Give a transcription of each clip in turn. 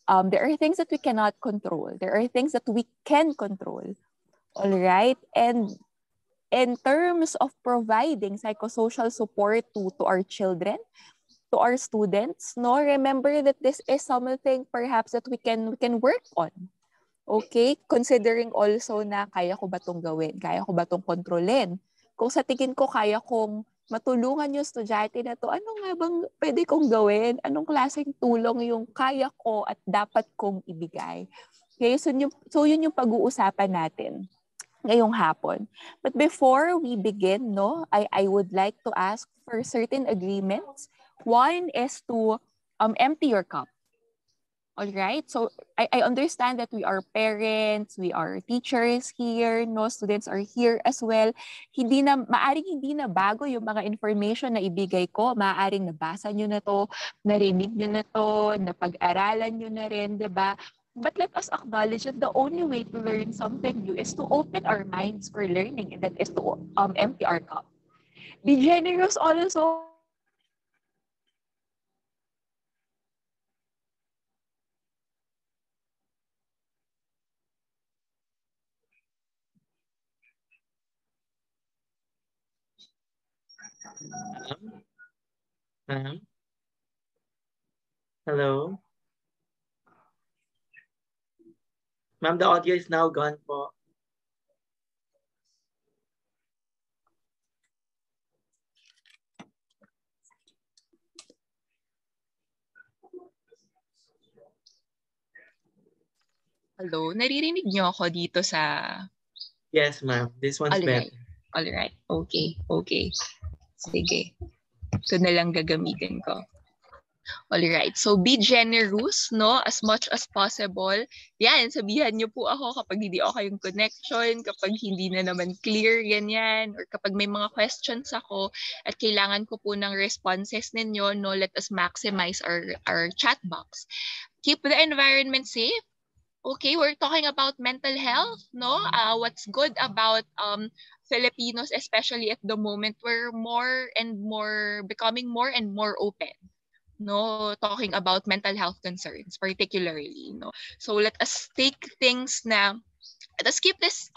There are things that we cannot control. There are things that we can control. All right? And in terms of providing psychosocial support to our children, to our students, no, remember that this is something perhaps that we can work on. Okay? Considering also na kaya ko ba itong gawin? Kaya ko ba itong kontrolin? Kung sa tingin ko kaya kong matulungan yung estudyante na to, ano nga bang pwede kong gawin? Anong klaseng tulong yung kaya ko at dapat kong ibigay? Okay, so yun yung pag-uusapan natin ngayong hapon. But before we begin, no, I would like to ask for certain agreements. One is to empty your cup. All right? So I understand that we are parents, we are teachers here, no, students are here as well. Maaring hindi na bago yung mga information na ibigay ko. Maaring nabasa nyo na to, narinig nyo na to, napag-aralan nyo na rin, di ba? But let us acknowledge that the only way to learn something new is to open our minds for learning, and that is to empty our cup. Be generous also. Hello? Ma'am, the audio is now gone po. Hello? Naririnig niyo ako dito sa... Yes, ma'am. This one's better. All right. Okay. Sige. Ito na lang gagamitin ko. Alright, so be generous, no, as much as possible. Yan, sabihan niyo po ako kapag hindi okay yung connection, kapag hindi na naman clear, ganyan, or kapag may mga questions ako at kailangan ko po ng responses ninyo, no, let us maximize our chat box. Keep the environment safe. Okay, we're talking about mental health, no? What's good about Filipinos, especially at the moment, we're becoming more and more open, no, talking about mental health concerns particularly, no. So let us keep this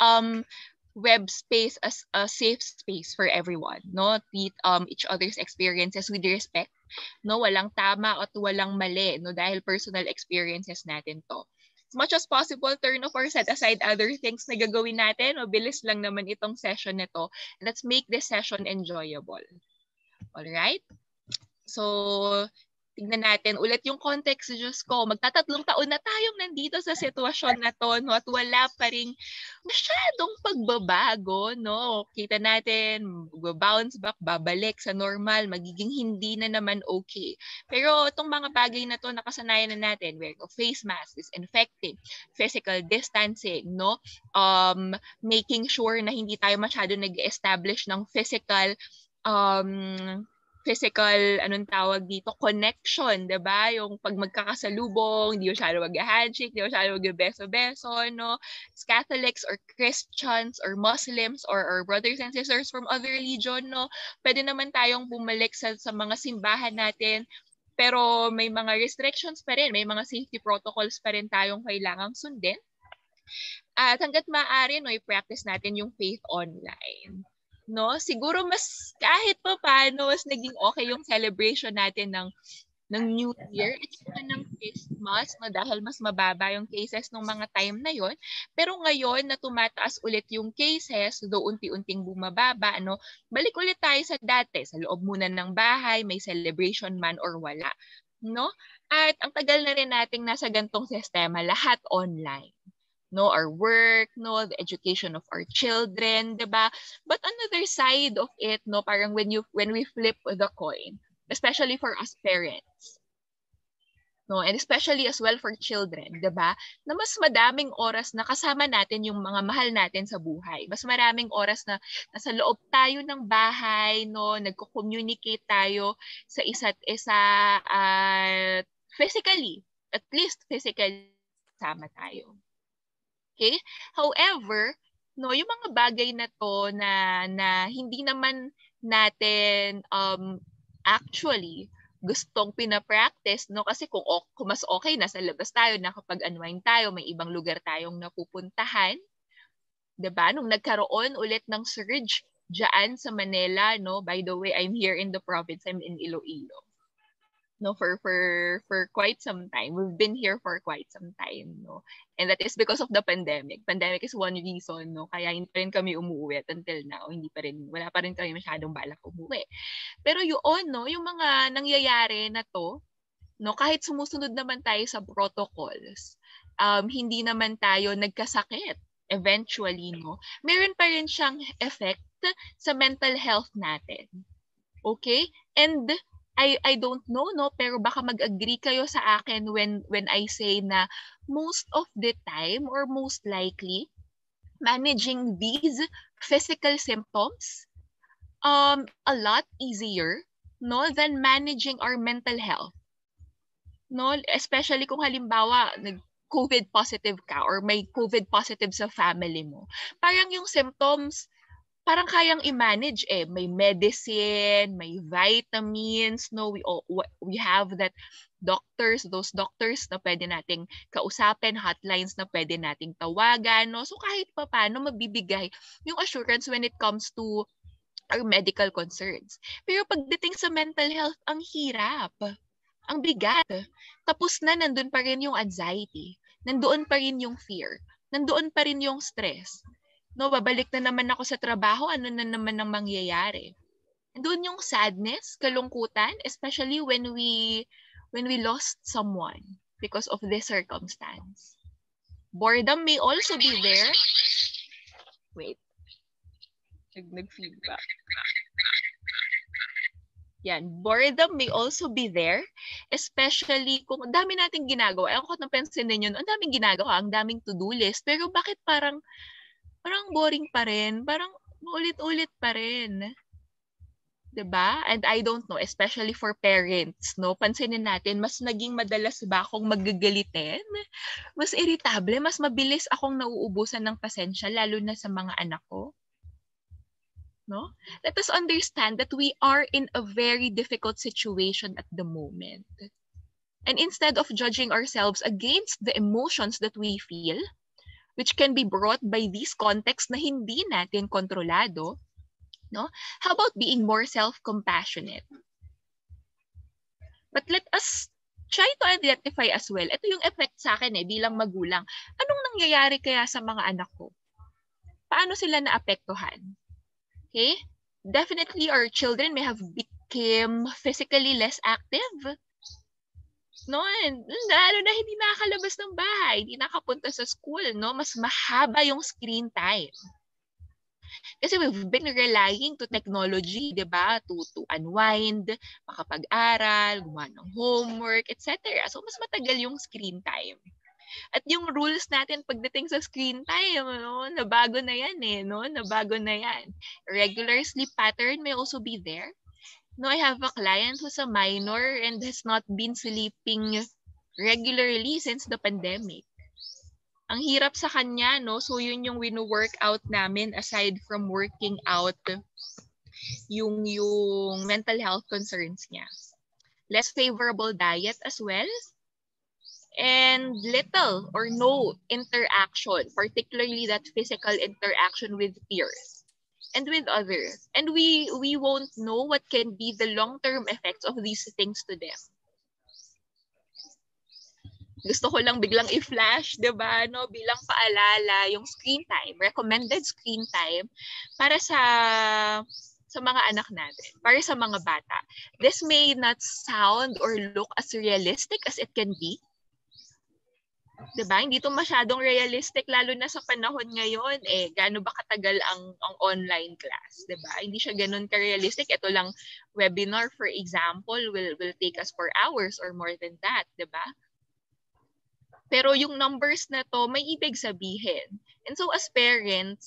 web space as a safe space for everyone, no. Treat each other's experiences with respect, no. Walang tama at walang mali, no, dahil personal experiences natin to. As much as possible, turn off or set aside other things na gagawin natin. Mabilis lang naman itong session nito. Let's make this session enjoyable. All right? So, tignan natin ulit yung context. Diyos ko, magtatatlong taon na tayong nandito sa sitwasyon na to, no? At wala pa rin masyadong pagbabago, no? Kita natin, bounce back, babalik sa normal, magiging hindi na naman okay. Pero itong mga bagay na to, nakasanayan na natin, wearing of face mask, disinfecting, physical distancing, no? Making sure na hindi tayo masyado nag-establish ng physical anong tawag dito, connection, 'di ba? Yung pag magkakasalubong, hindi masyado mag-handshake, hindi masyado mag-beso-beso, no? Catholics or Christians or Muslims or brothers and sisters from other religion, no? Pwede naman tayong bumalik sa mga simbahan natin, pero may mga restrictions pa rin, may mga safety protocols pa rin tayong kailangang sundin. At hangga't maaari, no, i-practice natin yung faith online. No, siguro mas kahit pa paano mas naging okay yung celebration natin ng New Year at saka ng Christmas, no, dahil mas mababa yung cases ng mga time na yon. Pero ngayon na tumataas ulit yung cases, do unti-unting bumababa, no, balik ulit tayo sa dati, sa loob muna ng bahay, may celebration man or wala, no? At ang tagal na rin nating nasa gantong sistema, lahat online. No, our work, no, the education of our children, diba? But another side of it, no, parang when we flip the coin, especially for us parents, no, and especially as well for children, diba? Na mas madaming oras na kasama natin yung mga mahal natin sa buhay. Mas maraming oras na nasa loob tayo ng bahay, no, nagko-communicate tayo sa isa't isa at physically, at least physically kasama tayo. Okay? However, no, yung mga bagay na to na hindi naman natin actually gustong pinapractice, no? Kasi kung mas okay, nasa labas tayo, nakapag-unwind tayo, may ibang lugar tayong napupuntahan, 'di ba? Nung nagkaroon ulit ng surge diyan sa Manila, no? By the way, I'm here in the province, I'm in Iloilo. No, for quite some time. We've been here for quite some time, no. And that is because of the pandemic. Pandemic is one reason, no, kaya hindi pa rin kami umuwi at until now, wala pa rin kami masyadong balak umuwi. Pero yun, no, yung mga nangyayari na to, no, kahit sumusunod naman tayo sa protocols, hindi naman tayo nagkasakit eventually, no. Meron pa rin siyang effect sa mental health natin. Okay? And I don't know, no, pero baka mag-agree kayo sa akin when I say na most of the time or most likely managing these physical symptoms a lot easier, no, than managing our mental health. No, especially kung halimbawa COVID positive ka or may COVID positive sa family mo. Parang yung symptoms parang kayang i-manage eh. May medicine, may vitamins, no? We have that those doctors na pwede nating kausapin, hotlines na pwede nating tawagan, no? So kahit pa paano mabibigay yung assurance when it comes to our medical concerns. Pero pagdating sa mental health, ang hirap. Ang bigat. Tapos na nandun pa rin yung anxiety. Nandoon pa rin yung fear. Nandoon pa rin yung stress. No, babalik na naman ako sa trabaho, ano na naman ang mangyayari? And doon yung sadness, kalungkutan, especially when we lost someone because of this circumstance. Boredom may also be there. Wait. Nag-feedback. Yan, boredom may also be there, especially kung ang dami nating ginagawa. Ewan ko napansin ninyo, ang daming ginagawa, ang daming to-do list, pero bakit parang boring pa rin. Parang ulit-ulit pa rin. 'Di ba? And I don't know, especially for parents, no? Pansinin natin, mas naging madalas ba akong magagalitin? Mas irritable, mas mabilis akong nauubusan ng pasensya, lalo na sa mga anak ko. No? Let us understand that we are in a very difficult situation at the moment. And instead of judging ourselves against the emotions that we feel, which can be brought by these contexts na hindi natin kontrolado, no? How about being more self-compassionate? But let us try to identify as well. Ito yung effect sa akin bilang magulang. Anong nangyayari kaya sa mga anak ko? Paano sila naapektuhan? Okay? Definitely our children may have become physically less active. No, and lalo na hindi nakakalabas ng bahay, hindi nakapunta sa school, no? Mas mahaba yung screen time. Kasi we've been relying to technology, 'di ba? To unwind, makapag-aral, gumawa ng homework, etc. So mas matagal yung screen time. At yung rules natin pagdating sa screen time, no? Nabago na yan no? Nabago na yan. Regular sleep pattern may also be there. No, I have a client who's a minor and has not been sleeping regularly since the pandemic. Ang hirap sa kanya, no? So yun yung wino-workout namin aside from working out yung mental health concerns niya. Less favorable diet as well. And little or no interaction, particularly that physical interaction with peers and with others. And we won't know what can be the long-term effects of these things to them. Gusto ko lang biglang i-flash, 'di ba? No, bilang paalala, yung screen time, recommended screen time para sa mga anak natin, para sa mga bata. This may not sound or look as realistic as it can be. 'Di ba? Hindi to masyadong realistic lalo na sa panahon ngayon gaano ba katagal ang online class, 'di ba? Hindi siya ganoon ka-realistic. Ito lang webinar for example will take us for hours or more than that, 'di ba? Pero yung numbers na to may ibig sabihin. And so as parents,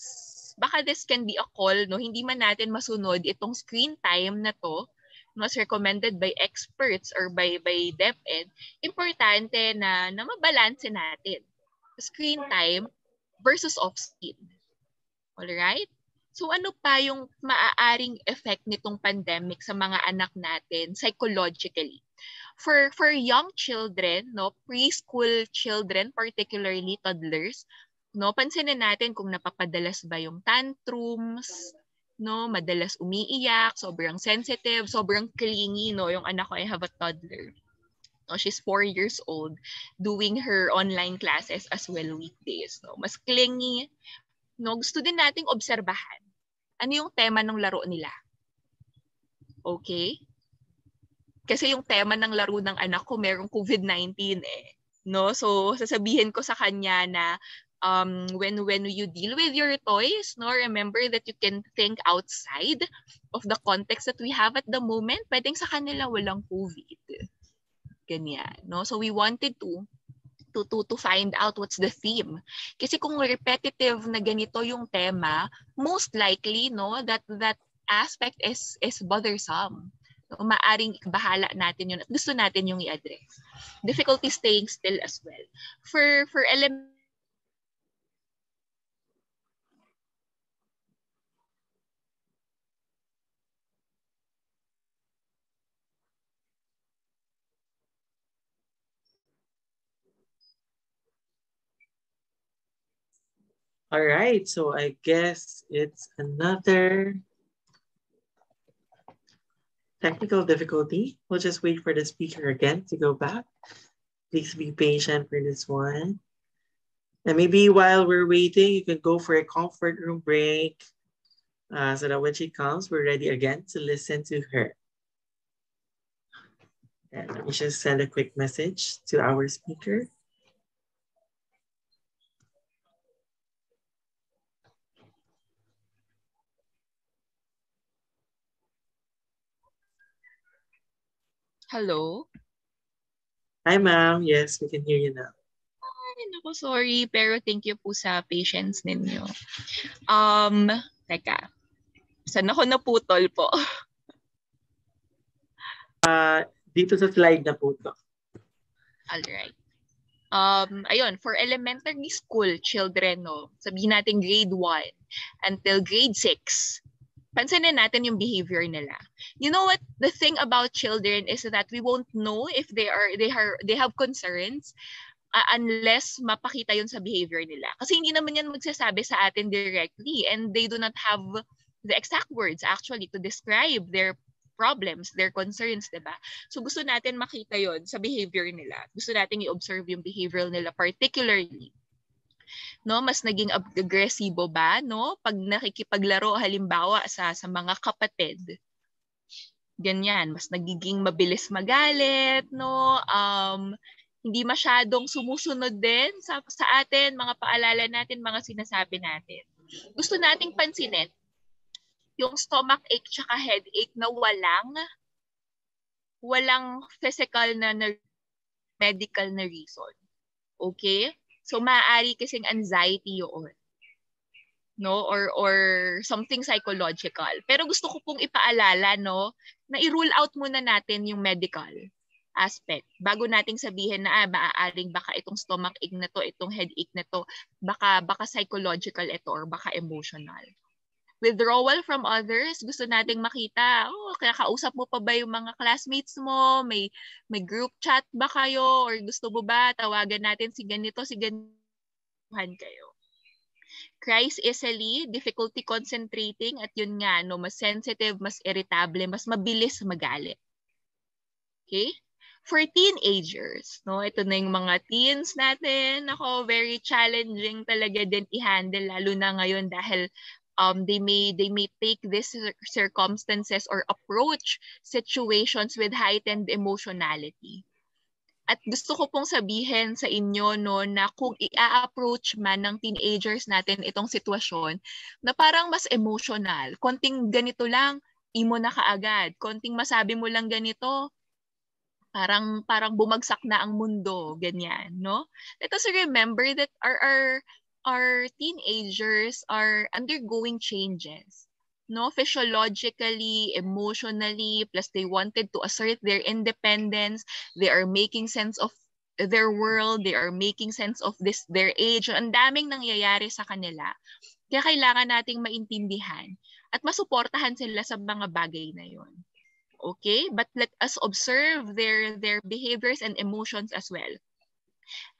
baka this can be a call, no? Hindi man natin masunod itong screen time na to, as recommended by experts or by DepEd, importante na mabalanse natin screen time versus off-screen. Alright? So ano pa yung maaaring effect nitong pandemic sa mga anak natin psychologically? For young children, no, preschool children, particularly toddlers, no, pansinin natin kung napapadalas ba yung tantrums, no, madalas umiiyak, sobrang sensitive, sobrang clingy, no, yung anak ko, I have a toddler. No, she's 4 years old, doing her online classes as well weekdays, no. Mas clingy, no. Gusto din nating obserbahan. Ano yung tema ng laro nila? Okay? Kasi yung tema ng laro ng anak ko, merong COVID-19 eh. No? So, sasabihin ko sa kanya na when you deal with your toys, no, remember that you can think outside of the context that we have at the moment. Pwedeng sa kanila walang COVID. Ganyan. No? So, we wanted to find out what's the theme. Kasi kung repetitive na ganito yung tema, most likely, no, that aspect is bothersome. So, maaring bahala natin yun at gusto natin yung i-address. Difficulty staying still as well. For All right, so I guess it's another technical difficulty. We'll just wait for the speaker again to go back. Please be patient for this one. And maybe while we're waiting, you can go for a comfort room break so that when she comes, we're ready again to listen to her. And let me just send a quick message to our speaker. Hello? Hi, ma'am. Yes, we can hear you now. Ay, naku, sorry, pero thank you po sa patience ninyo. Teka. Saan ako naputol po? Dito sa slide na po to. Alright. Ayun, for elementary school children, no, sabihin natin grade 1 until grade 6, pansinin natin yung behavior nila. You know what? The thing about children is that we won't know if they have concerns unless mapakita yun sa behavior nila. Kasi hindi naman yan magsasabi sa atin directly and they do not have the exact words actually to describe their problems, their concerns, diba? So gusto natin makita yon sa behavior nila. Gusto natin i-observe yung behavior nila particularly. No, mas naging agresibo ba, no? Pag nakikipaglaro halimbawa sa mga kapatid. Ganyan, mas nagiging mabilis magalit, no? Hindi masyadong sumusunod din sa atin, mga paalala natin, mga sinasabi natin. Gusto nating pansinin yung stomach ache tsaka headache na walang physical na medical na reason. Okay? So maaari kasing anxiety yun. No, or something psychological. Pero gusto ko pong ipaalala, no, na i-rule out muna natin yung medical aspect bago nating sabihin na maaaring baka itong stomach ache na to, itong headache na to, baka psychological ito or baka emotional. Withdrawal from others, gusto nating makita, kausap mo pa ba yung mga classmates mo? May group chat ba kayo? Or gusto mo ba tawagan natin si ganito, kayo? Cries easily, difficulty concentrating, at yun nga, no, mas sensitive, mas irritable, mas mabilis magalit. Okay? For teenagers, no, ito na yung mga teens natin, ako, very challenging talaga din i-handle, lalo na ngayon dahil they may take these circumstances or approach situations with heightened emotionality. At gusto ko pong sabihin sa inyo, no, na kung i-approach man ng teenagers natin itong sitwasyon na parang mas emotional, konting ganito lang, imo na kaagad, konting masabi mo lang ganito, parang bumagsak na ang mundo, ganyan, no? Let us remember that our teenagers are undergoing changes, no? Physiologically, emotionally, plus they wanted to assert their independence. They are making sense of their world. They are making sense of their age. Ang daming nangyayari sa kanila. Kaya kailangan nating maintindihan at masuportahan sila sa mga bagay na yon. Okay? But let us observe their behaviors and emotions as well.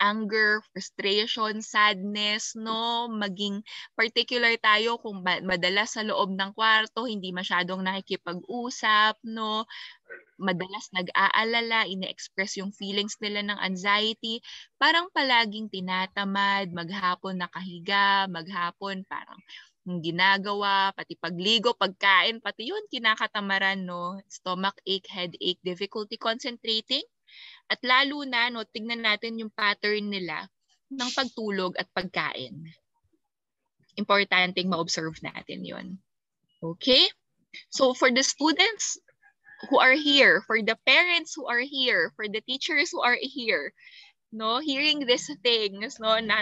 Anger, frustration, sadness, no? Maging particular tayo kung madalas sa loob ng kwarto, hindi masyadong nakikipag-usap, no? Madalas nag-aalala, ine-express yung feelings nila ng anxiety, parang palaging tinatamad, maghapon nakahiga, maghapon parang ginagawa, pati pagligo, pagkain, pati yun, kinakatamaran, no? Stomach ache, headache, difficulty concentrating. At lalo na, no, tignan natin yung pattern nila ng pagtulog at pagkain. Importanteng ma-observe natin yun. Okay? So for the students who are here, for the parents who are here, for the teachers who are here, no, hearing these things, no, na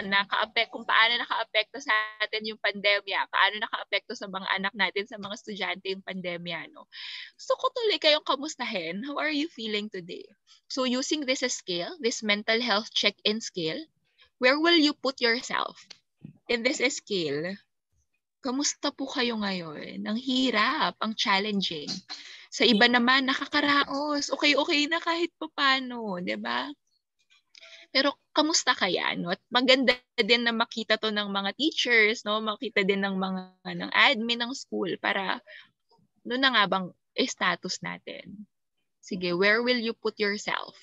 kung paano nakaapekto sa atin yung pandemya, paano nakaapekto sa mga anak natin, sa mga estudyante yung pandemya, no. So ko tuloy kayong kamustahin. How are you feeling today? So using this scale, this mental health check-in scale, where will you put yourself in this scale? Kamusta po kayo ngayon? Ang hirap, ang challenging. Sa iba naman, nakakaraos. Okay na kahit paano, di ba? Pero kamusta kaya, no? At maganda din na makita to ng mga teachers, no? Makita din ng mga ng admin ng school para no na nga bang status natin. Sige, where will you put yourself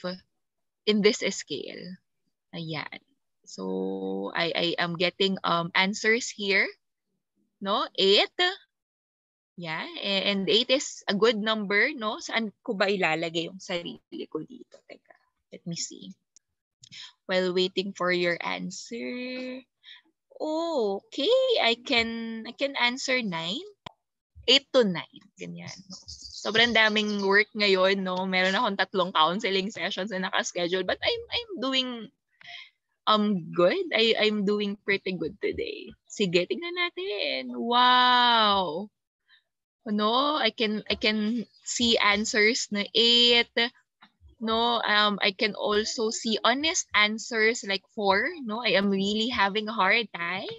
in this scale? Ayan. So I am getting answers here, no? 8. Yeah, and 8 is a good number, no? Saan ko ba ilalagay yung sarili ko dito? Teka, let me see. While waiting for your answer. Oh, okay. I can answer 9. 8 to 9. Ganyan. Sobrang daming work ngayon, no? Meron akong 3 counseling sessions na naka-schedule, but I'm doing good. I'm doing pretty good today. Sige, tingnan natin. Wow. No, I can see answers na 8. No, I can also see honest answers like 4. No, I am really having a hard time.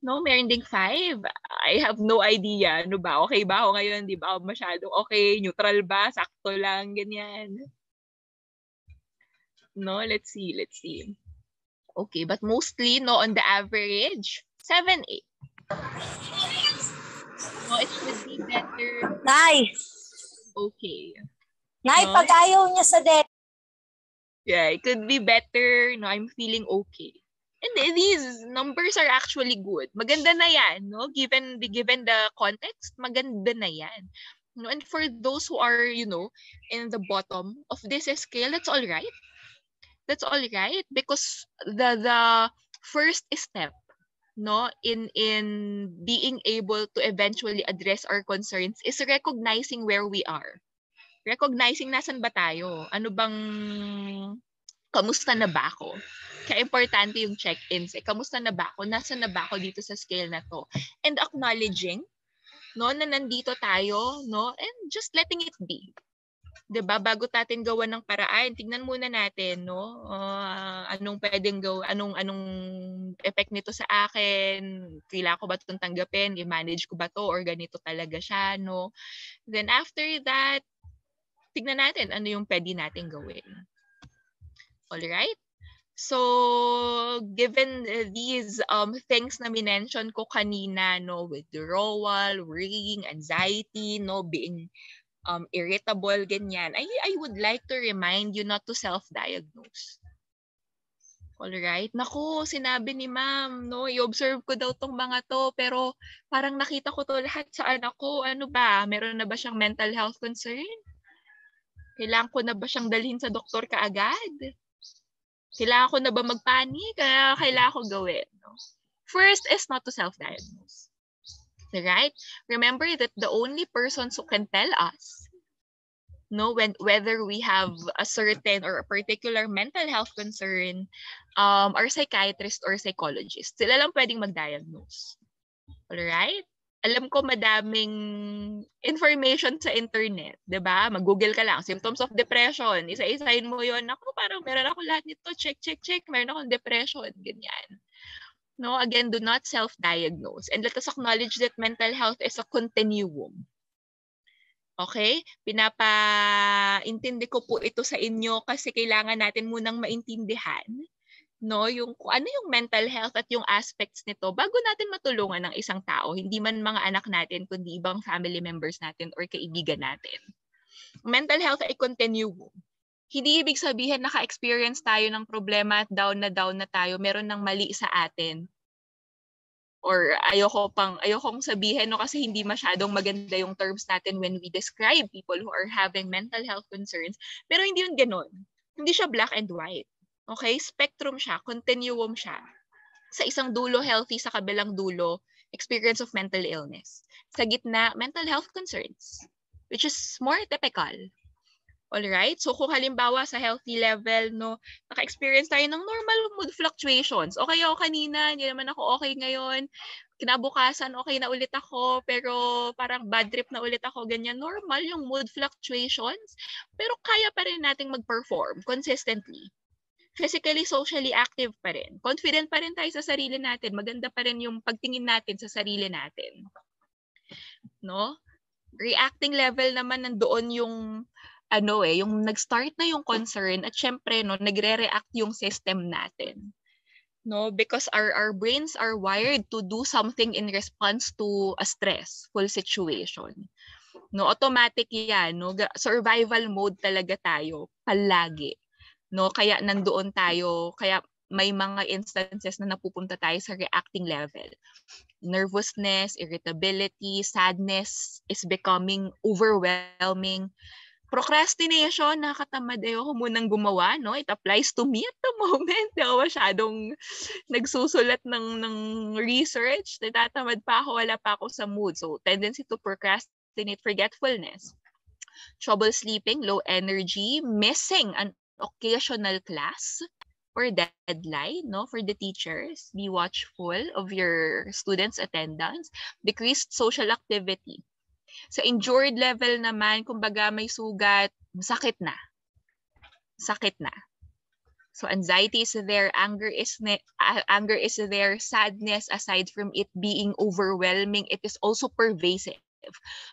No, meron ding 5. I have no idea. Ano ba? Okay ba ako ngayon? Di ba ako masyadong okay? Neutral ba? Sakto lang? Ganyan. No, let's see. Okay, but mostly, no, on the average, 7, 8. No, it should be better. Nice. Okay. Nay, No? pag ayaw niya sa debt. Yeah, it could be better. No, I'm feeling okay. And these numbers are actually good. Maganda na yan, no? Given the context, maganda na yan. No, and for those who are, you know, in the bottom of this scale, that's all right. That's all right because the first step, no, in being able to eventually address our concerns is recognizing where we are. Recognizing nasan ba tayo? Ano bang kamusta na ba ako? Kaya importante yung check-ins. Kamusta na ba ako? Nasaan na ba ako dito sa scale na to? And acknowledging, no, na nandito tayo, no, and just letting it be. 'Di ba? Bago natin gawa ng paraan, tingnan muna natin, no, anong pwedeng anong effect nito sa akin? Kailangan ko ba 'tong tanggapin? I-manage ko ba 'to or ganito talaga siya, no? Then after that, tignan natin ano yung pwede natin gawin. All right? So, given these things na minention ko kanina, no, withdrawal, worrying, anxiety, no, being irritable, ganyan, I would like to remind you not to self-diagnose. All right? Naku, sinabi ni ma'am, no, i-observe ko daw tong mga to, pero parang nakita ko to lahat sa anak ko. Ano ba? Meron na ba siyang mental health concern? Kailangan ko na ba siyang dalhin sa doktor kaagad? Kailangan ko na ba magpanik? Kailangan ko gawin? No? First is not to self-diagnose. Right? Remember that the only persons who can tell us, no, whether we have a certain or a particular mental health concern, are psychiatrists or psychologists. Sila lang pwedeng mag-diagnose. Alright? Alam ko madaming information sa internet, 'di ba? Mag-Google ka lang, symptoms of depression, isa-isahin mo 'yon. Ako parang meron ako lahat nito, check. Meron akong depression, ganyan. No, again, do not self-diagnose. And let us acknowledge that mental health is a continuum. Okay? Pinapaintindi ko po ito sa inyo kasi kailangan natin munang maintindihan, no, yung kung ano yung mental health at yung aspects nito bago natin matulungan ng isang tao, hindi man mga anak natin kundi ibang family members natin or kaibigan natin. Mental health ay continuum. Hindi ibig sabihin naka-experience tayo ng problema at down na tayo, meron ng mali sa atin. Or ayokong sabihin, no, kasi hindi masyadong maganda yung terms natin when we describe people who are having mental health concerns. Pero hindi yun ganun. Hindi siya black and white. Okay? Spectrum siya, continuum siya. Sa isang dulo, healthy. Sa kabilang dulo, experience of mental illness. Sa gitna, mental health concerns, which is more typical. Alright? So kung halimbawa sa healthy level, no, naka-experience tayo ng normal mood fluctuations. Okay ako kanina, hindi naman ako okay ngayon. Kinabukasan, okay na ulit ako, pero parang bad trip na ulit ako, ganyan. Normal yung mood fluctuations, pero kaya pa rin nating mag-perform consistently. Physically, socially active pa rin. Confident pa rin tayo sa sarili natin. Maganda pa rin yung pagtingin natin sa sarili natin. No? Reacting level naman nandoon yung yung nag-start na yung concern at syempre no nagre-react yung system natin. No, because our brains are wired to do something in response to a stressful situation. No, automatic 'yan, no, survival mode talaga tayo palagi. No, kaya nandoon tayo, kaya may mga instances na napupunta tayo sa reacting level. Nervousness, irritability, sadness is becoming overwhelming. Procrastination, nakatamad ayoko munang gumawa, no? It applies to me at the moment. Di ako masyadong nagsusulat ng research. Natatamad pa ako, wala pa ako sa mood. So, tendency to procrastinate, forgetfulness. Trouble sleeping, low energy, missing an occasional class or deadline, no? For the teachers, be watchful of your students' attendance. Decreased social activity. Sa injured level naman, kumbaga may sugat, sakit na. Sakit na. So anxiety is there, anger is there, sadness, aside from it being overwhelming, it is also pervasive.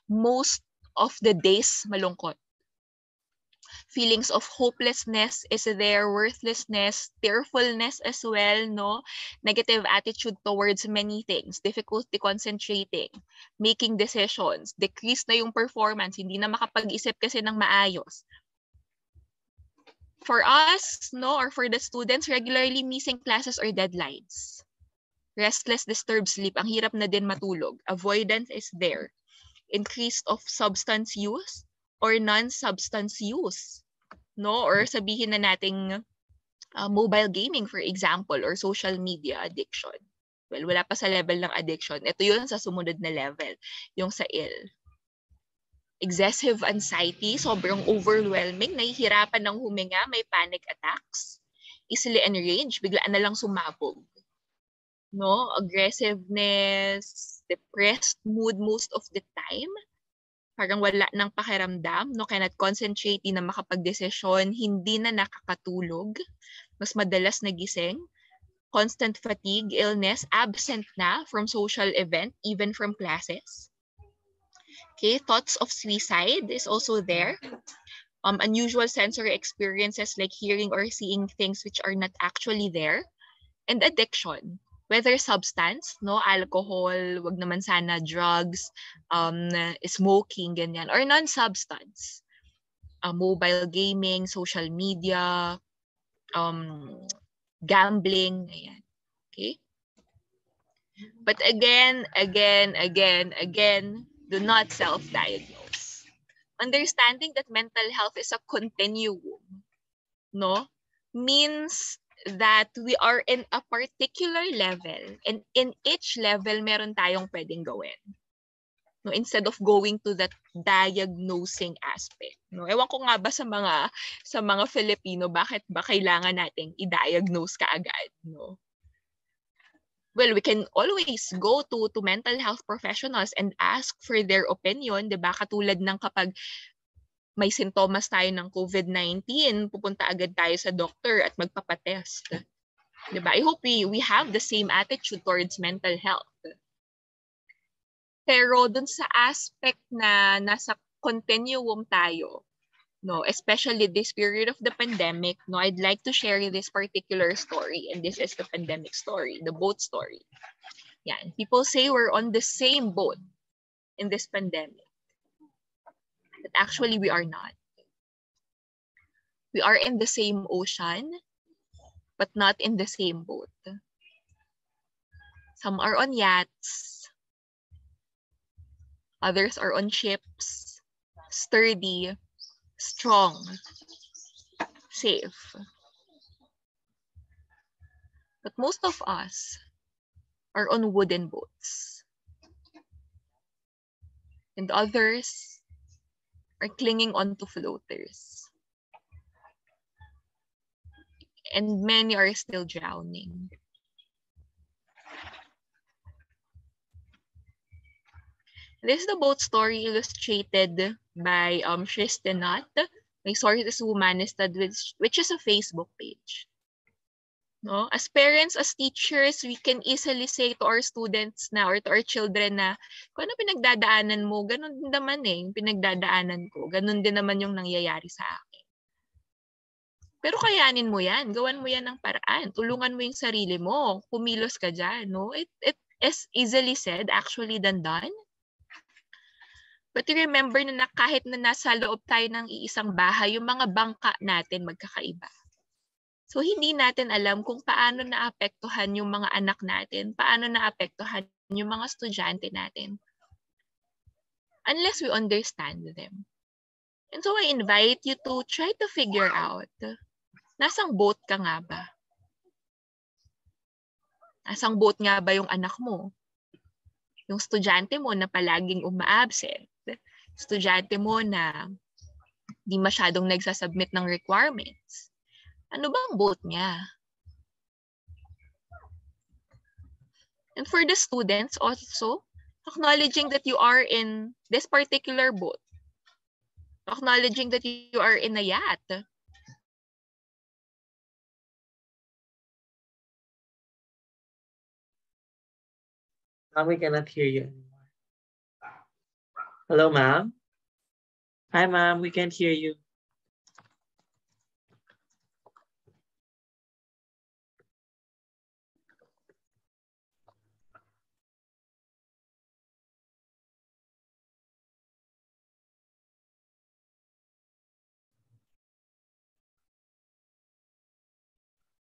Most of the days malungkot. Feelings of hopelessness is there, worthlessness, tearfulness as well, no? Negative attitude towards many things, difficulty concentrating, making decisions, decrease na yung performance, hindi na makapag-isip kasi ng maayos. For us, no, or for the students, regularly missing classes or deadlines. Restless, disturbed sleep, ang hirap na din matulog. Avoidance is there. Increase of substance use or non-substance use, no? Or sabihin na nating mobile gaming, for example, or social media addiction. Well, wala pa sa level ng addiction. Ito yun sa sumunod na level, yung sa ill. Excessive anxiety, sobrang overwhelming, nahihirapan ng huminga, may panic attacks, easily enraged, biglaan na lang sumabog. No? Aggressiveness, depressed mood most of the time, parang wala ng pakiramdam, no, cannot concentrate, di na makapag-desisyon, hindi na nakakatulog, mas madalas nagising, constant fatigue, illness, absent na from social event, even from classes. Okay, thoughts of suicide is also there. Unusual sensory experiences like hearing or seeing things which are not actually there. And addiction. Whether substance, no, alcohol, wag naman sana drugs, smoking, ganyan, or non-substance, mobile gaming, social media, gambling, ayan. Okay? But again, do not self-diagnose. Understanding that mental health is a continuum, no, means that we are in a particular level, and in each level meron tayong pwedeng gawin, no, instead of going to that diagnosing aspect, no. Ewan ko nga ba sa mga Filipino, bakit ba kailangan nating i-diagnose kaagad, no? Well, we can always go to mental health professionals and ask for their opinion, 'di ba? Katulad ng kapag may sintomas tayo ng COVID-19, pupunta agad tayo sa doctor at magpapatest. Diba? I hope we have the same attitude towards mental health. Pero dun sa aspect na nasa continuum tayo, no, especially this period of the pandemic, no, I'd like to share this particular story, and this is the pandemic story, the boat story. Yan. People say we're on the same boat in this pandemic. But actually, we are not. We are in the same ocean, but not in the same boat. Some are on yachts. Others are on ships, sturdy, strong, safe. But most of us are on wooden boats. And others are clinging onto floaters. And many are still drowning. This is the boat story illustrated by Tristan. My source is Humanistad, which is a Facebook page. No? As parents, as teachers, we can easily say to our students na or to our children na kung ano pinagdadaanan mo, ganun din naman yung pinagdadaanan ko. Ganun din naman yung nangyayari sa akin. Pero kayanin mo yan. Gawan mo yan ng paraan. Tulungan mo yung sarili mo. Kumilos ka dyan. No? It is easily said, actually, than done. But remember na kahit na nasa loob tayo ng iisang bahay, yung mga bangka natin magkakaiba. So, hindi natin alam kung paano naapektuhan yung mga anak natin, paano naapektuhan yung mga estudyante natin. Unless we understand them. And so, I invite you to try to figure out, nasang boat ka nga ba? Nasang boat nga ba yung anak mo? Yung estudyante mo na palaging uma-absent. Estudyante mo na di masyadong nagsasubmit ng requirements. Ano ba ang boat niya? And for the students also, acknowledging that you are in this particular boat. Acknowledging that you are in a yacht. We cannot hear you anymore. Hello, ma'am. Hi, ma'am. We can't hear you.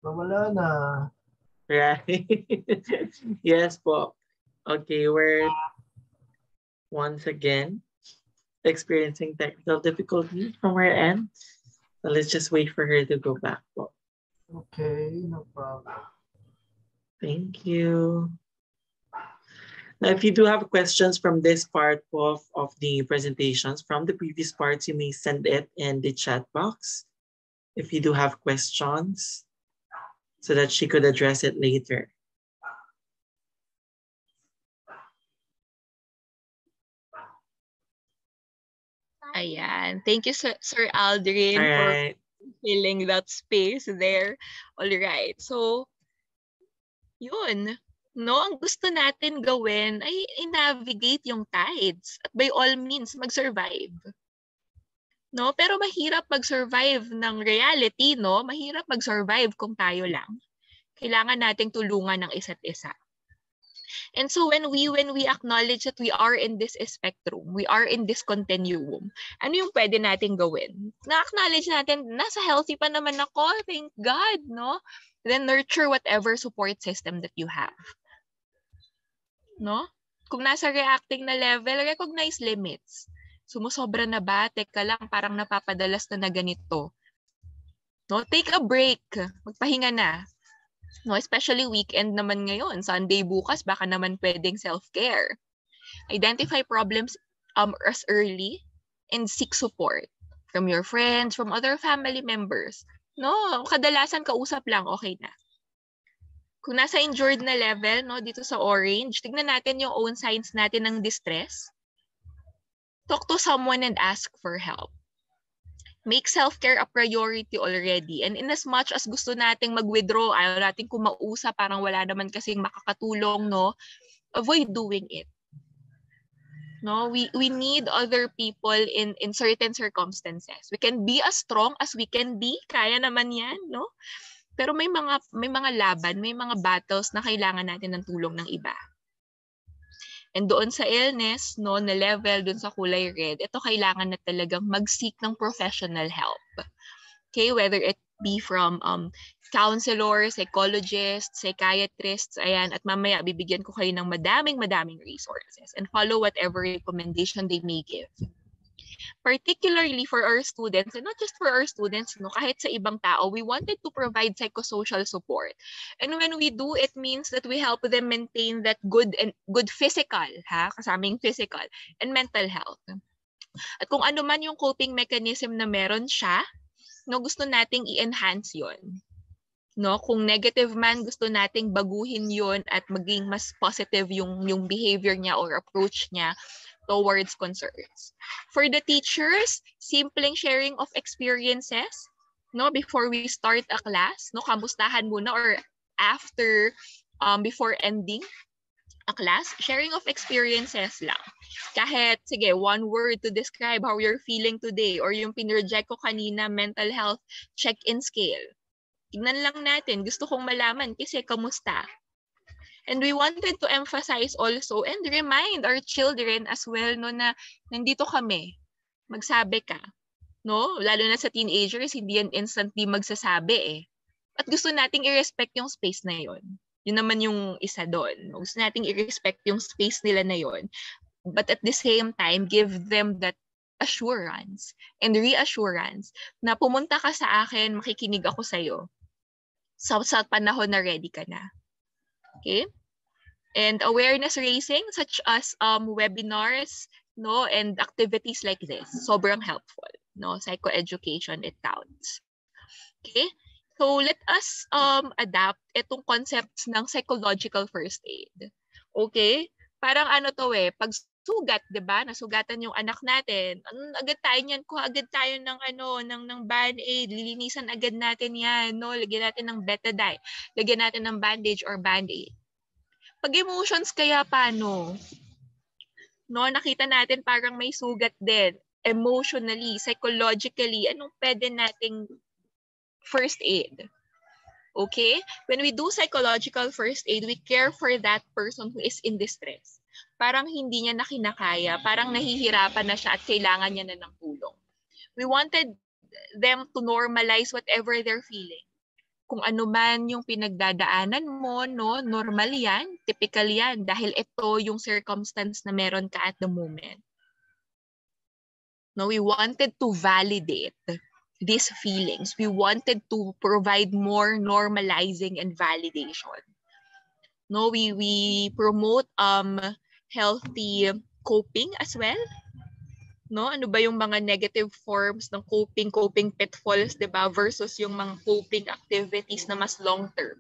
Wala na. Right. Yes po. Okay, we're once again experiencing technical difficulties from her end. So let's just wait for her to go back po. Okay, no problem. Thank you. Now, if you do have questions from this part of the presentations, from the previous parts, you may send it in the chat box if you do have questions so that she could address it later. Ayan. Thank you, Sir Aldrin, for filling that space there. All right. So, yun. No, ang gusto natin gawin ay i-navigate yung tides. At by all means, mag-survive. No, pero mahirap mag-survive ng reality, no? Mahirap mag-survive kung tayo lang. Kailangan nating tulungan ng isa't isa. And so when we acknowledge that we are in this spectrum, we are in this continuum, ano yung pwede nating gawin? Na-acknowledge natin, nasa healthy pa naman ako, thank God, no? Then nurture whatever support system that you have. No? Kung nasa reacting na level, recognize limits. Sumusobra na ba? Teka lang, parang napapadalas na ganito. No? Take a break. Magpahinga na. No, especially weekend naman ngayon. Sunday bukas, baka naman pwedeng self-care. Identify problems as early and seek support from your friends, from other family members. No, kadalasan kausap lang, okay na. Kung nasa injured na level, no, dito sa orange, tignan natin yung own signs natin ng distress. Talk to someone and ask for help. Make self-care a priority already. And in as much as gusto nating mag-withdraw, ayaw nating kumausa, parang wala naman kasing makakatulong, no? Avoid doing it. No, we need other people in certain circumstances. We can be as strong as we can be, kaya naman 'yan, no? Pero may mga laban, may mga battles na kailangan natin ng tulong ng iba. And doon sa illness, no, na level doon sa kulay red, ito kailangan na talagang mag-seek ng professional help. Okay, whether it be from counselors, psychologists, psychiatrists, ayan, at mamaya bibigyan ko kayo ng madaming resources and follow whatever recommendation they may give. Particularly for our students, and not just for our students, no, kahit sa ibang tao, we wanted to provide psychosocial support. And when we do, it means that we help them maintain that good physical, kasaming physical, and mental health. At kung ano man yung coping mechanism na meron siya, no, gusto nating i-enhance yon. No, kung negative man, gusto nating baguhin yon at maging mas positive yung behavior niya or approach niya towards concerns. For the teachers, simpleng sharing of experiences, no, before we start a class, no, kamustahan muna or after before ending a class, sharing of experiences lang. Kahit, sige, one word to describe how you're feeling today or yung pinroject ko kanina, mental health check-in scale. Tignan lang natin, gusto kong malaman kasi kamusta. And we wanted to emphasize also and remind our children as well, no, na nandito kami, magsabi ka. No? Lalo na sa teenagers, hindi yan instantly magsasabi eh. At gusto nating i-respect yung space na yon. Yun naman yung isa doon. Gusto nating i-respect yung space nila na yon. But at the same time, give them that assurance and reassurance na pumunta ka sa akin, makikinig ako sa'yo. Sa panahon na ready ka na. Okay? And awareness raising such as webinars, no, and activities like this, sobrang helpful, no? Psychoeducation, it counts. Okay? So let us adapt itong concepts ng psychological first aid. Okay? Parang ano to eh, pag sugat, 'di ba? Nasugatan yung anak natin. Agad tayo niyan, kuha agad tayo ng band-aid, lilinisan agad natin 'yan, no? Lagyan natin ng betadine, lagyan natin ng bandage or band-aid. Pag emotions kaya paano? No, nakita natin parang may sugat din. Emotionally, psychologically, anong pwede nating first aid? Okay? When we do psychological first aid, we care for that person who is in distress. Parang hindi niya na kinakaya, parang nahihirapan na siya at kailangan niya na ng tulong. We wanted them to normalize whatever they're feeling. Kung ano man yung pinagdadaanan mo, no, normal yan, typical yan, dahil ito yung circumstance na meron ka at the moment. No, we wanted to validate these feelings. We wanted to provide more normalizing and validation. No, we promote healthy coping as well. No, ano ba yung mga negative forms ng coping pitfalls, 'di ba, versus yung mga coping activities na mas long term.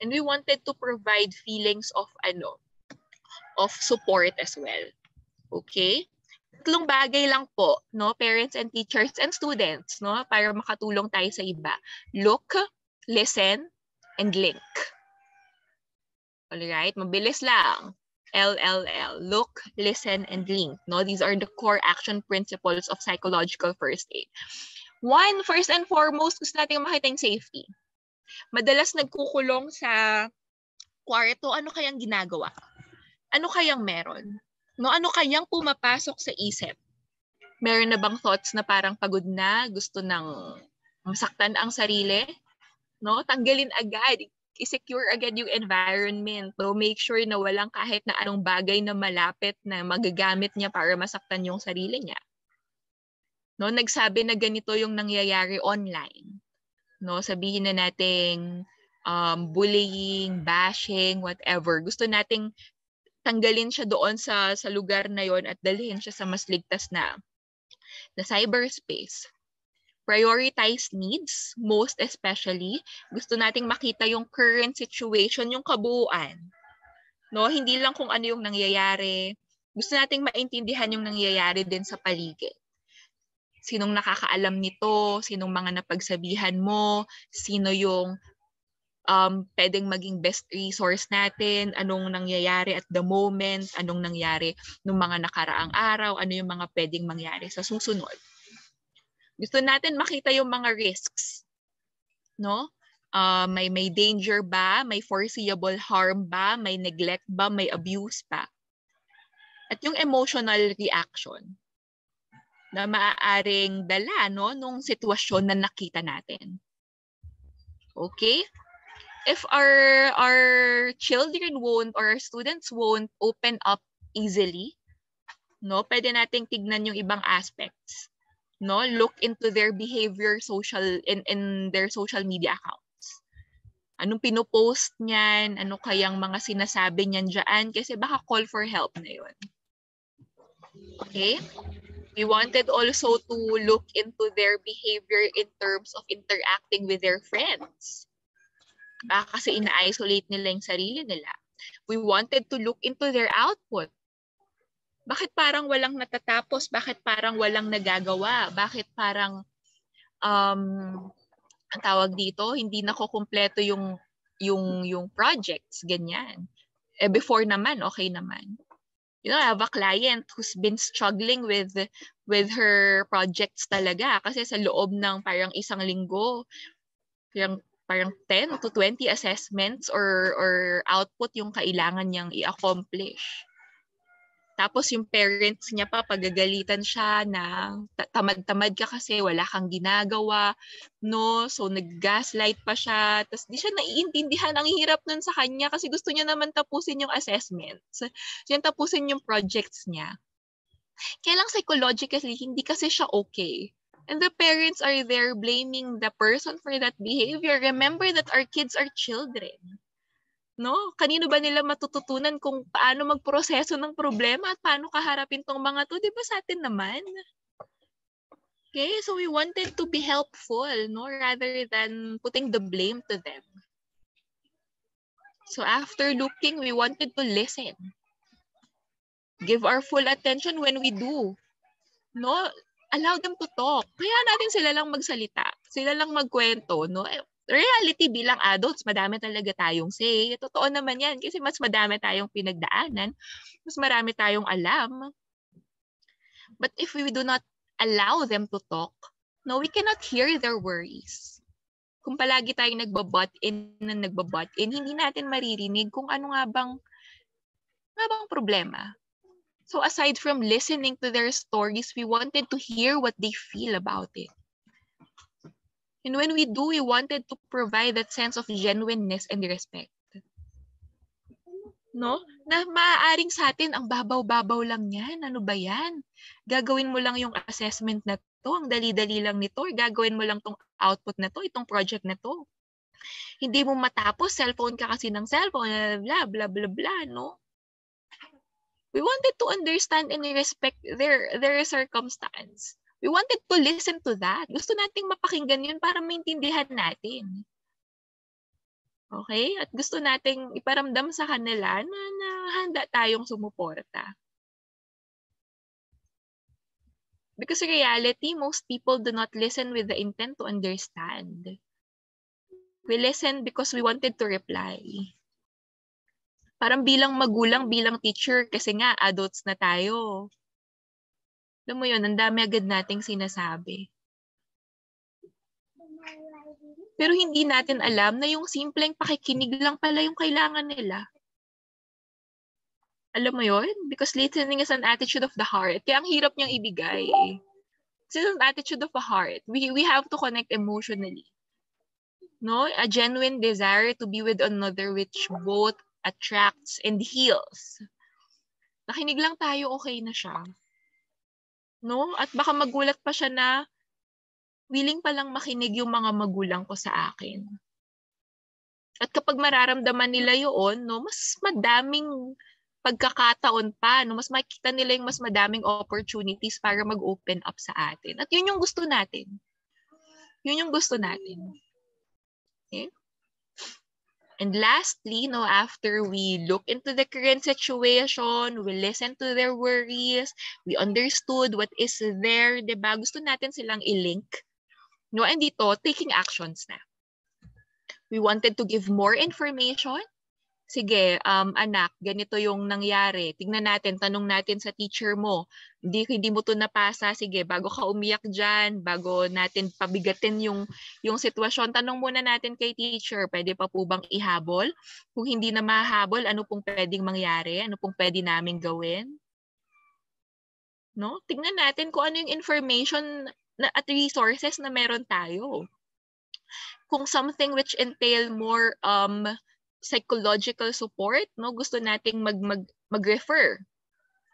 And we wanted to provide feelings of support as well. Okay? Tatlong bagay lang po, no, parents and teachers and students, no, para makatulong tayo sa iba. Look, listen, and link. All right, mabilis lang. LLL, look, listen, and link. No, these are the core action principles of psychological first aid. One, first and foremost, gusto natin makita yung safety. Madalas nagkukulong sa kwarto, ano kayang ginagawa? Ano kayang meron? No, ano kayang pumapasok sa isip? Meron na bang thoughts na parang pagod na, gusto nang masaktan ang sarili? No, tanggalin agad. I-secure agad yung environment. So make sure na walang kahit na anong bagay na malapit na magagamit niya para masaktan yung sarili niya. No, nagsabi na ganito yung nangyayari online. No, sabihin na nating bullying, bashing, whatever. Gusto nating tanggalin siya doon sa lugar na yon at dalhin siya sa mas ligtas na cyberspace. Prioritize needs, most especially, gusto nating makita yung current situation, yung kabuuan. No, hindi lang kung ano yung nangyayari. Gusto nating maintindihan yung nangyayari din sa paligid. sinong nakakaalam nito, sinong mga napagsabihan mo, sino yung pwedeng maging best resource natin, anong nangyayari at the moment, anong nangyari nung mga nakaraang araw, ano yung mga pwedeng mangyari sa susunod. Gusto natin makita yung mga risks, no? May danger ba? May foreseeable harm ba? May neglect ba? May abuse ba? At yung emotional reaction na maaaring dala, no, nung sitwasyon na nakita natin. Okay? If our children won't or our students won't open up easily, no, pwede nating tignan yung ibang aspects. No, look into their behavior in their social media accounts. Anong pinopost niyan? Ano kayang mga sinasabi niyan diyan? Kasi baka call for help na yun. Okay? We wanted also to look into their behavior in terms of interacting with their friends. Baka kasi ina-isolate nila yung sarili nila. We wanted to look into their output. Bakit parang walang natatapos? Bakit parang walang nagagawa? Bakit parang ang tawag dito, hindi nakukumpleto yung projects, ganyan. Before naman, okay naman. You know, I have a client who's been struggling with her projects talaga kasi sa loob ng parang isang linggo, parang 10 to 20 assessments or output yung kailangan niyang i-accomplish. Tapos yung parents niya pa, pagagalitan siya na tamad-tamad ka kasi wala kang ginagawa, no? So nag-gaslight pa siya. Tapos di siya naiintindihan, ang hirap nun sa kanya kasi gusto niya naman tapusin yung assessments. Siya tapusin yung projects niya. Kaya lang psychologically, hindi kasi siya okay. And the parents are there blaming the person for that behavior. Remember that our kids are children. No? Kanino ba nila matututunan kung paano magproseso ng problema at paano kaharapin tong mga to? Di ba sa atin naman? Okay, so we wanted to be helpful, no, rather than putting the blame to them. So after looking, we wanted to listen. Give our full attention when we do. No? Allow them to talk. Kaya natin sila lang magsalita. Sila lang magkwento, no? Reality bilang adults, madami talaga tayong say. Totoo naman yan kasi mas madami tayong pinagdaanan, mas marami tayong alam. But if we do not allow them to talk, no, we cannot hear their worries. Kung palagi tayong nagbabutt in, hindi natin maririnig kung ano nga bang problema. So aside from listening to their stories, we wanted to hear what they feel about it. And when we do, we wanted to provide that sense of genuineness and respect. No? Na maaaring sa atin, ang babaw-babaw lang yan. Ano ba yan? Gagawin mo lang yung assessment na to, ang dali-dali lang nito, or gagawin mo lang tong output na to, itong project na to. Hindi mo matapos, cellphone ka kasi ng cellphone, blah, blah, blah, blah, no? We wanted to understand and respect their circumstance. We wanted to listen to that. Gusto nating mapakinggan yun para maintindihan natin. Okay? At gusto nating iparamdam sa kanila na handa tayong sumuporta. Because in reality, most people do not listen with the intent to understand. We listen because we wanted to reply. Parang bilang magulang, bilang teacher, kasi nga adults na tayo. Alam mo yun, ang dami agad nating sinasabi. Pero hindi natin alam na yung simpleng pakikinig lang pala yung kailangan nila. Alam mo yun? Because listening is an attitude of the heart. Kaya ang hirap niyang ibigay. It's an attitude of the heart. We have to connect emotionally. No? A genuine desire to be with another which both attracts and heals. Nakinig lang tayo, okay na siya. No? At baka magulat pa siya na willing palang makinig yung mga magulang ko sa akin. At kapag mararamdaman nila yun, no, mas madaming pagkakataon pa, no, mas makikita nila yung mas madaming opportunities para mag-open up sa atin. At yun yung gusto natin. Yun yung gusto natin. Okay? And lastly, no, after we look into the current situation, we listen to their worries, we understood what is there, diba? Gusto natin silang i-link. No, and dito, taking actions na. We wanted to give more information. Sige, anak, ganito yung nangyari. Tingnan natin, tanong natin sa teacher mo. Hindi mo to napasa. Sige, bago ka umiyak dyan, bago natin pabigatin yung sitwasyon, tanong muna natin kay teacher, pwede pa po bang ihabol? Kung hindi na mahabol, ano pong pwedeng mangyari? Ano pong pwede namin gawin? No? Tingnan natin kung ano yung information at resources na meron tayo. Kung something which entail more psychological support, no, gusto nating mag-refer,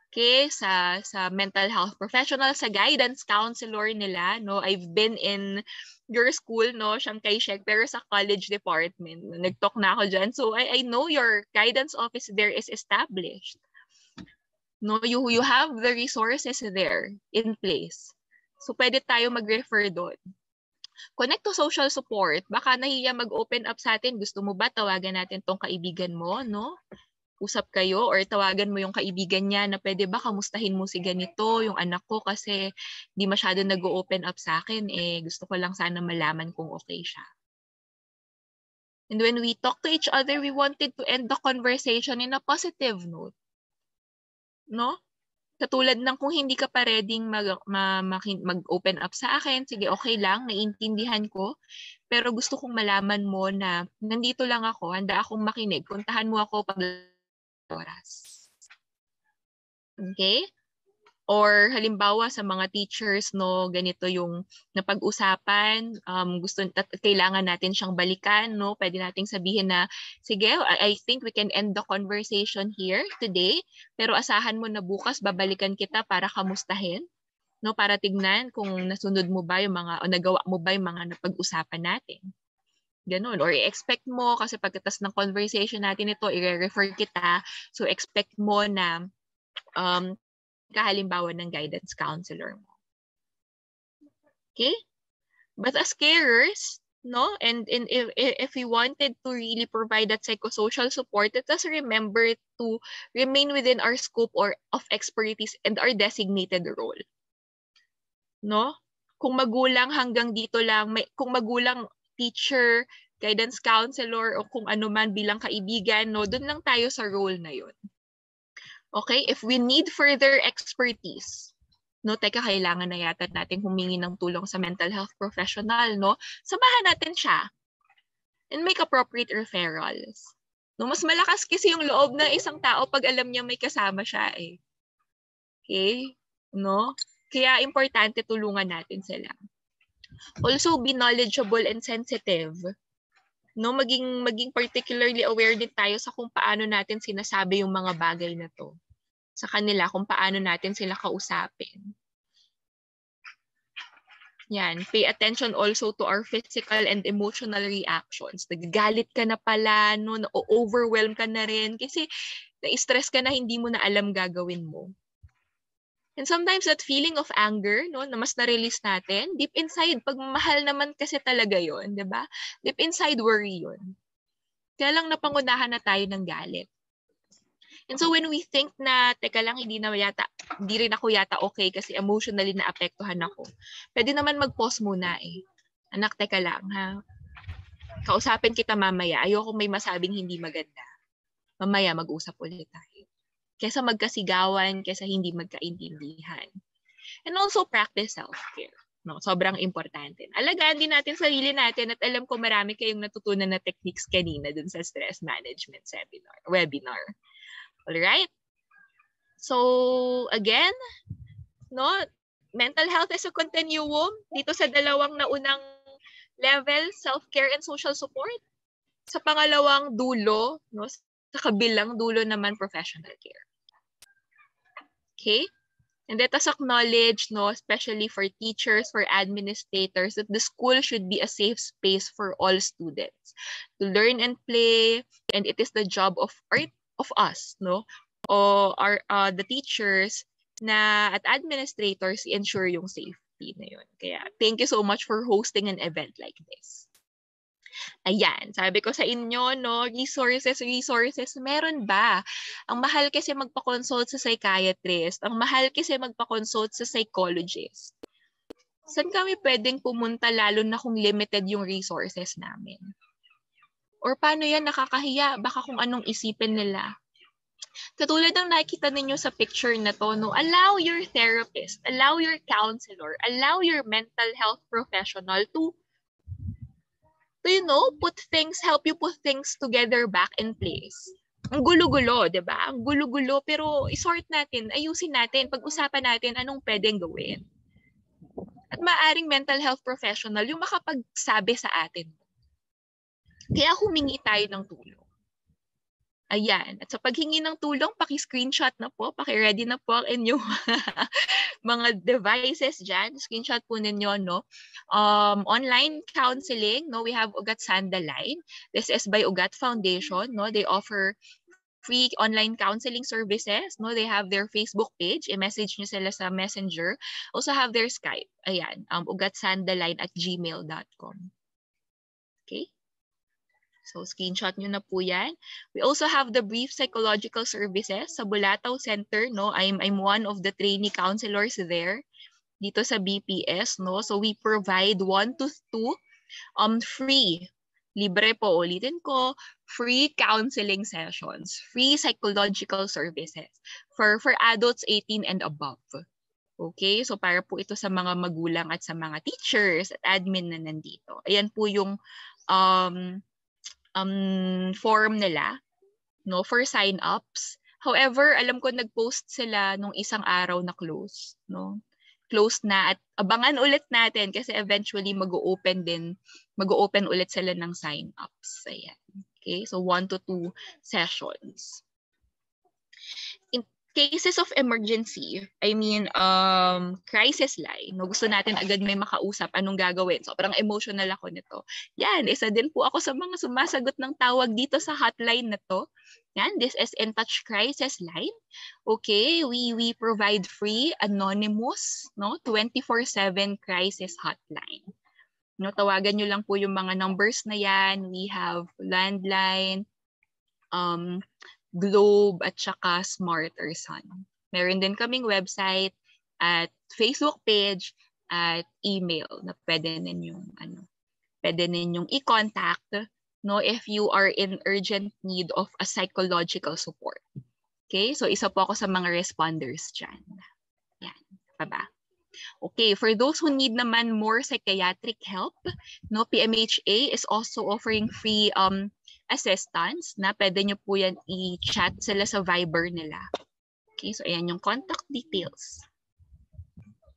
okay, sa mental health professional, sa guidance counselor nila, no. I've been in your school, no, siyang kay Shek, pero sa college department, nag-talk na ako dyan, so I know your guidance office there is established, no. You have the resources there in place, so pwede tayo mag-refer doon. Connect to social support. Baka nahiya mag-open up sa atin. Gusto mo ba tawagan natin tong kaibigan mo, no? Usap kayo or tawagan mo yung kaibigan niya na pwede ba kamustahin mo si ganito, yung anak ko kasi di masyado nag-open up sa akin. Gusto ko lang sana malaman kung okay siya. And when we talk to each other, we wanted to end the conversation in a positive note. No? Katulad ng kung hindi ka pa ready mag-open up sa akin, sige, okay lang, naiintindihan ko. Pero gusto kong malaman mo na nandito lang ako, handa akong makinig. Puntahan mo ako pag oras. Okay? Or halimbawa sa mga teachers, no, ganito yung napag-usapan, kailangan natin siyang balikan, no? Pwede nating sabihin na, sige, I think we can end the conversation here today, pero asahan mo na bukas babalikan kita para kamustahin, no? Para tignan kung nasunod mo ba yung mga, o nagawa mo ba yung mga napag-usapan natin. Ganun. Or i-expect mo, kasi pagkatas ng conversation natin ito, i-refer kita, so expect mo na kahalimbawa ng guidance counselor mo. Okay? But as carers, no, and if we wanted to really provide that psychosocial support, let us remember to remain within our scope or of expertise and our designated role. No? Kung magulang hanggang dito lang, kung magulang, teacher, guidance counselor, o kung ano man bilang kaibigan, no, doon lang tayo sa role na yun. Okay, if we need further expertise, no, teka, kailangan na yata natin humingi ng tulong sa mental health professional, no, samahan natin siya and make appropriate referrals. No, mas malakas kasi yung loob ng isang tao pag alam niya may kasama siya eh. Okay, no? Kaya importante tulungan natin sila. Also, be knowledgeable and sensitive. No, maging particularly aware din tayo sa kung paano natin sinasabi yung mga bagay na to sa kanila, kung paano natin sila kausapin. Yan, pay attention also to our physical and emotional reactions. Nagagalit ka na pala, no, na-overwhelm ka na rin kasi na-stress ka na, hindi mo na alam gagawin mo. And sometimes that feeling of anger, no, na mas na-release natin, deep inside, pagmamahal naman kasi talaga yon, di ba? Deep inside, worry yon. Kaya lang napangunahan na tayo ng galit. And so when we think na, teka lang, hindi rin ako yata okay kasi emotionally na-apektuhan ako, pwede naman mag-pause muna eh. Anak, teka lang ha. Kausapin kita mamaya. Ayoko may masabing hindi maganda. Mamaya mag-usap ulit tayo. Kesa magkasigawan, kesa hindi magkaintindihan. And also practice self-care. No, sobrang importante. Alagaan din natin sarili natin at alam ko marami kayong natutunan na techniques kanina dun sa stress management webinar. All right? So, again, no, mental health is a continuum dito sa dalawang naunang level, self-care and social support. Sa pangalawang dulo, no, sa kabilang dulo naman, professional care. Okay? And let us acknowledge, no, especially for teachers, for administrators, that the school should be a safe space for all students to learn and play, and it is the job of us, no, o the teachers na at administrators ensure yung safety na yun. Kaya thank you so much for hosting an event like this. Ayan, sabi ko sa inyo, no, resources, meron ba? Ang mahal kasi magpa-consult sa psychiatrist. Ang mahal kasi magpa-consult sa psychologist. Saan kami pwedeng pumunta lalo na kung limited yung resources namin? Or paano yan, nakakahiya? Baka kung anong isipin nila. Katulad ng nakikita ninyo sa picture na to, no, allow your therapist, allow your counselor, allow your mental health professional to help you put things together back in place. Ang gulo-gulo, di ba? Ang gulo-gulo, pero isort natin, ayusin natin, pag-usapan natin anong pwedeng gawin. At maaring mental health professional yung makapagsabi sa atin. Kaya humingi tayo ng tulong. Ayan. At sa paghingi ng tulong, paki-screenshot na po, paki-ready na po ang inyong mga devices dyan. Screenshot po ninyo, no? Online counseling, no? We have Ugat Sandaline. This is by Ugat Foundation, no? They offer free online counseling services, no? They have their Facebook page. I-message nyo sila sa Messenger. Also have their Skype. Ayan. ugatsandaline@gmail.com. Okay? So, screenshot nyo na po yan. We also have the brief psychological services sa Bulataw Center, no? I'm one of the trainee counselors there dito sa BPS, no? So, we provide 1 to 2 free, libre po, ulitin ko, free counseling sessions, free psychological services for adults 18 and above. Okay? So, para po ito sa mga magulang at sa mga teachers at admin na nandito. Ayan po yung form nila, no, for sign-ups. However, alam ko nag-post sila nung isang araw na close, no? Close na at abangan ulit natin kasi eventually mag-o-open ulit sila ng sign-ups. Ayan. Okay? So 1 to 2 sessions. In cases of emergency, I mean crisis line, no, gusto natin agad may makausap, anong gagawin? Sobrang emotional ako nito. Yan, isa din po ako sa mga sumasagot ng tawag dito sa hotline na to. Yan, this is In Touch Crisis Line. Okay, we provide free, anonymous, no, 24/7 crisis hotline. No, tawagan nyo lang po yung mga numbers na yan. We have landline, Globe at saka Smart or Sun. Meron din kaming website at Facebook page at email na pwede ninyong i-contact, no, if you are in urgent need of a psychological support. Okay? So isa po ako sa mga responders dyan. Yan. Pa ba? Okay, for those who need naman more psychiatric help, no, PMHA is also offering free assistance na pwede nyo po yan i-chat sila sa Viber nila. Okay, so ayan yung contact details.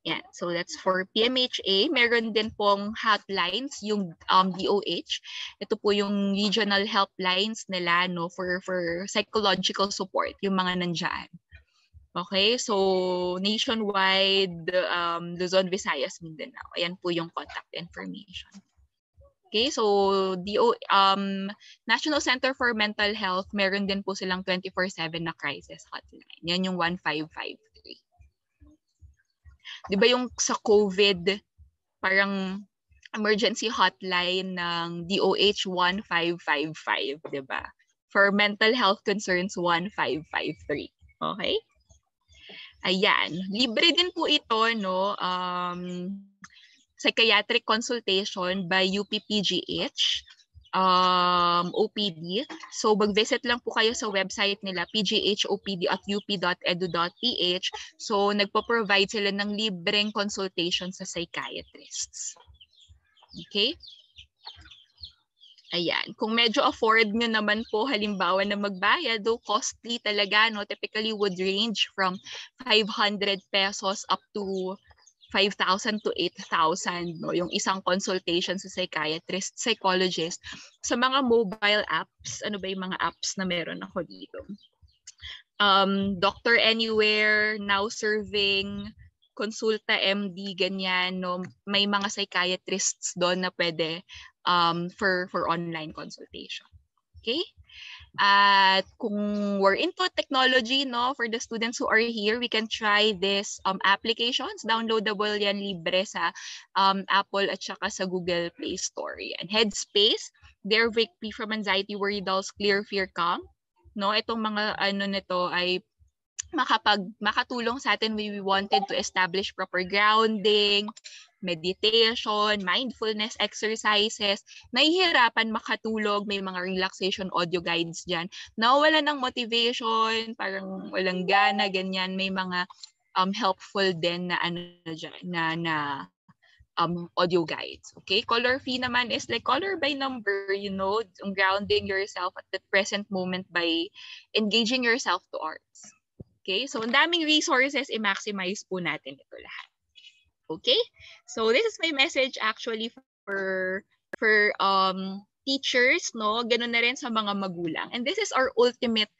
Yan, so that's for PMHA. Meron din pong hotlines, yung DOH. Ito po yung regional helplines nila, no, for psychological support, yung mga nandyan. Okay, so nationwide, Luzon, Visayas, Mindanao. Ayan po yung contact information. Okay, so National Center for Mental Health, meron din po silang 24/7 na crisis hotline. Yan yung 1553. Di ba yung sa COVID, parang emergency hotline ng DOH 1555, di ba? For mental health concerns, 1553. Okay? Ayan. Libre din po ito, no? Psychiatric consultation by UPPGH, OPD. So mag-visit lang po kayo sa website nila, pghopd@up.edu.ph. So nagpo-provide sila ng libreng consultation sa psychiatrists. Okay? Ayan. Kung medyo afford nyo naman po halimbawa na magbayad, though costly talaga, no, typically would range from 500 pesos up to 5,000 to 8,000, no, yung isang consultation sa psychiatrist, psychologist. Sa mga mobile apps, ano ba yung mga apps na meron ako dito? Doctor Anywhere, Now Serving, Consulta MD, ganyan, no, may mga psychiatrists doon na pwede for online consultation. Okay? At kung we're into technology, no, for the students who are here, we can try this applications. Downloadable yan, libre sa Apple at saka sa Google Play Store. Yan. Headspace, They're free from anxiety, worry, dulls, clear, fear, calm. No, itong mga nito ay makatulong sa atin when we wanted to establish proper grounding, meditation, mindfulness exercises. Nahihirapan makatulog, may mga relaxation audio guides dyan. Nawawala ng motivation, parang walang gana, ganyan. May mga helpful din na audio guides. Okay? Color free naman is like color by number, grounding yourself at the present moment by engaging yourself to arts. Okay? So, ang daming resources, i-maximize po natin ito lahat. Okay? So, this is my message actually for teachers, no? Ganun na rin sa mga magulang. And this is our ultimate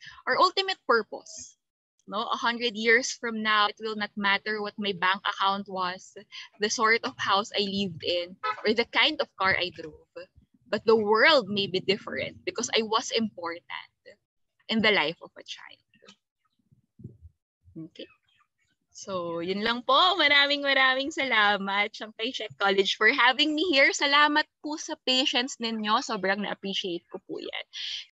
purpose. No? 100 years from now, it will not matter what my bank account was, the sort of house I lived in, or the kind of car I drove. But the world may be different because I was important in the life of a child. Okay. So, yun lang po. Maraming salamat, Champay Czech College, for having me here. Salamat po sa patience ninyo. Sobrang na-appreciate ko po yan.